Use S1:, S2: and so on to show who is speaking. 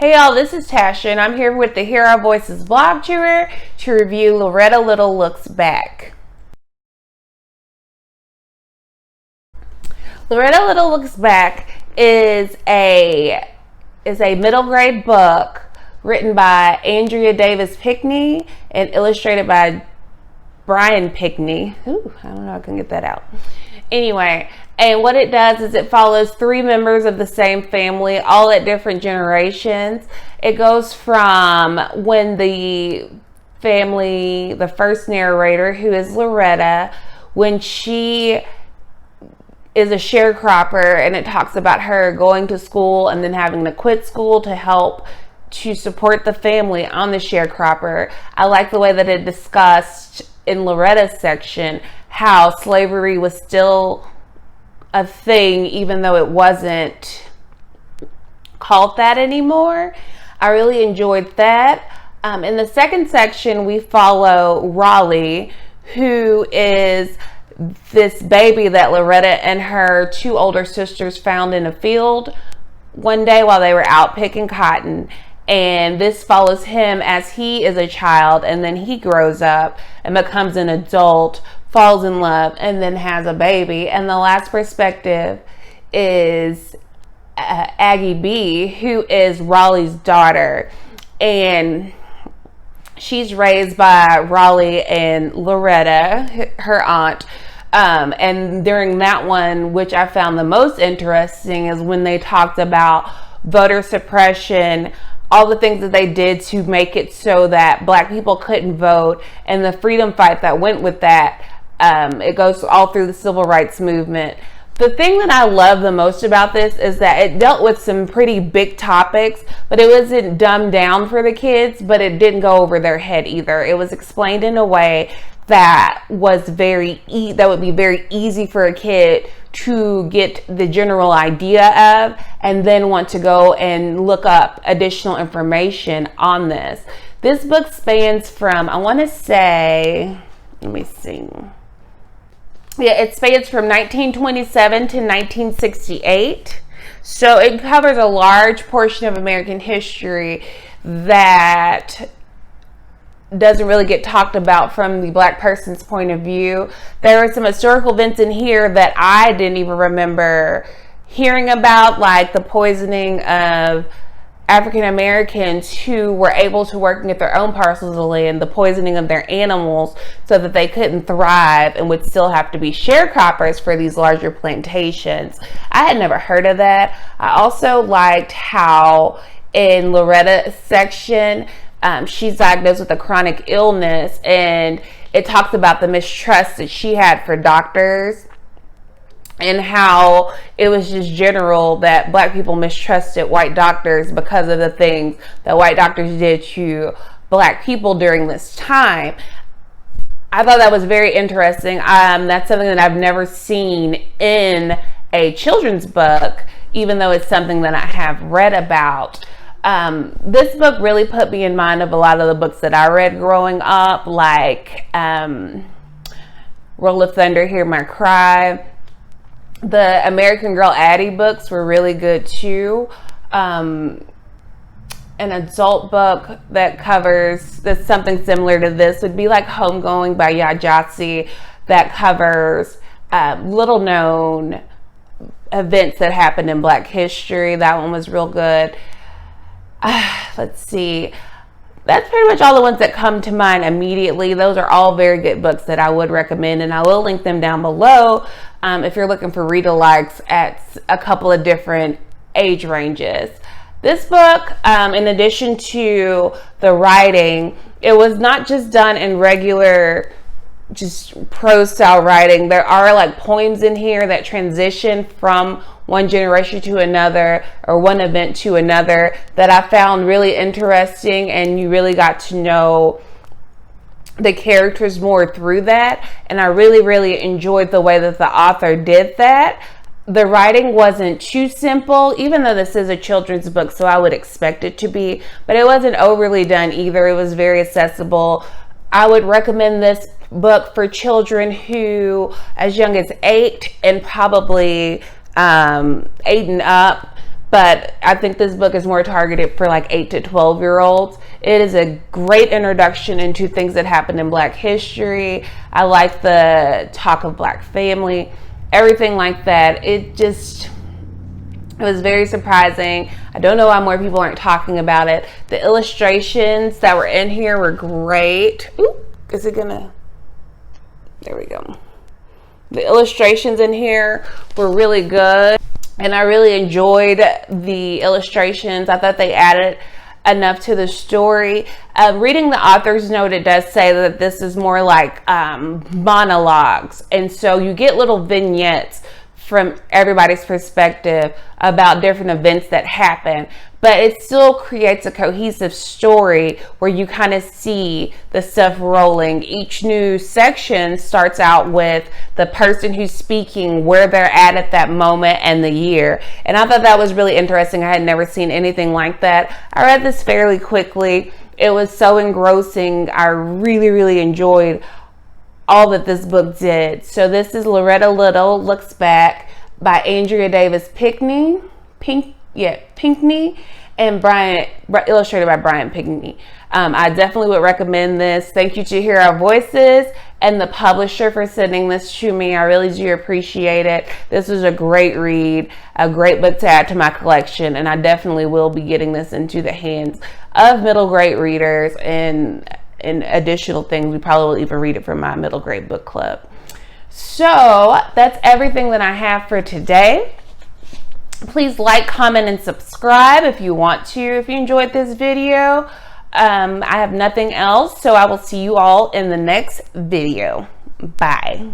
S1: Hey y'all, this is Tasha and I'm here with the Hear Our Voices blog tour to review Loretta Little Looks Back. Loretta Little Looks Back is a middle grade book written by Andrea Davis Pickney and illustrated by Brian Pickney. Ooh, I don't know if I can get that out. Anyway, and what it does is it follows three members of the same family, all at different generations. It goes from when the family, the first narrator, who is Loretta, when she is a sharecropper, and it talks about her going to school and then having to quit school to help to support the family on the sharecropper. I like the way that it discussed in Loretta's section how slavery was still a thing even though it wasn't called that anymore. I really enjoyed that. In the second section, we follow Raleigh, who is this baby that Loretta and her two older sisters found in a field one day while they were out picking cotton. And this follows him as he is a child, and then he grows up and becomes an adult, falls in love, and then has a baby. And the last perspective is Aggie B, who is Raleigh's daughter. And she's raised by Raleigh and Loretta, her aunt. And during that one, which I found the most interesting, is when they talked about voter suppression, all the things that they did to make it so that Black people couldn't vote, and the freedom fight that went with that. It goes all through the civil rights movement. The thing that I love the most about this is that it dealt with some pretty big topics, but it wasn't dumbed down for the kids, but it didn't go over their head either. It was explained in a way that was that would be very easy for a kid to get the general idea of, and then want to go and look up additional information on this. This book spans from, I want to say, let me see. Yeah, it spans from 1927 to 1968. So it covers a large portion of American history that doesn't really get talked about from the Black person's point of view. There are some historical events in here that I didn't even remember hearing about, like the poisoning of African Americans who were able to work and get their own parcels of land, the poisoning of their animals so that they couldn't thrive and would still have to be sharecroppers for these larger plantations. I had never heard of that. I also liked how in Loretta's section, she's diagnosed with a chronic illness, and it talks about the mistrust that she had for doctors and how it was just general that Black people mistrusted white doctors because of the things that white doctors did to Black people during this time. I thought that was very interesting. That's something that I've never seen in a children's book, even though it's something that I have read about. This book really put me in mind of a lot of the books that I read growing up, like Roll of Thunder, Hear My Cry. The American Girl Addie books were really good too. An adult book that's something similar to this would be like Homegoing by Yajasi, that covers little known events that happened in Black history. That one was real good. Let's see. That's pretty much all the ones that come to mind immediately. Those are all very good books that I would recommend, and I will link them down below if you're looking for read-alikes at a couple of different age ranges. This book, in addition to the writing, it was not just done in regular just prose style writing. There are like poems in here that transition from one generation to another or one event to another that I found really interesting, and you really got to know the characters more through that. And I really enjoyed the way that the author did that. The writing wasn't too simple, even though this is a children's book, so I would expect it to be, but it wasn't overly done either. It was very accessible. I would recommend this book for children who as young as 8 and probably 8 and up, but I think this book is more targeted for like 8 to 12-year-olds. It is a great introduction into things that happened in Black history. I like the talk of Black family, everything like that. It was very surprising. I don't know why more people aren't talking about it. The illustrations that were in here were great. Ooh, is it gonna? There we go. The illustrations in here were really good, and I really enjoyed the illustrations. I thought they added enough to the story. Reading the author's note, it does say that this is more like monologues, and so you get little vignettes from everybody's perspective about different events that happen, but it still creates a cohesive story where you kind of see the stuff rolling. Each new section starts out with the person who's speaking, where they're at that moment, and the year. And I thought that was really interesting. I had never seen anything like that. I read this fairly quickly. It was so engrossing. I really, really enjoyed all that this book did. So this is Loretta Little Looks Back by Andrea Davis Pickney, Pinkney, and illustrated by Brian Pickney. I definitely would recommend this. Thank you to Hear Our Voices and the publisher for sending this to me. I really do appreciate it. This was a great read, a great book to add to my collection, and I definitely will be getting this into the hands of middle grade readers and additional things. We probably will even read it from my middle grade book club. So that's everything that I have for today. Please like, comment, and subscribe if you want to, if you enjoyed this video. I have nothing else, so I will see you all in the next video. Bye.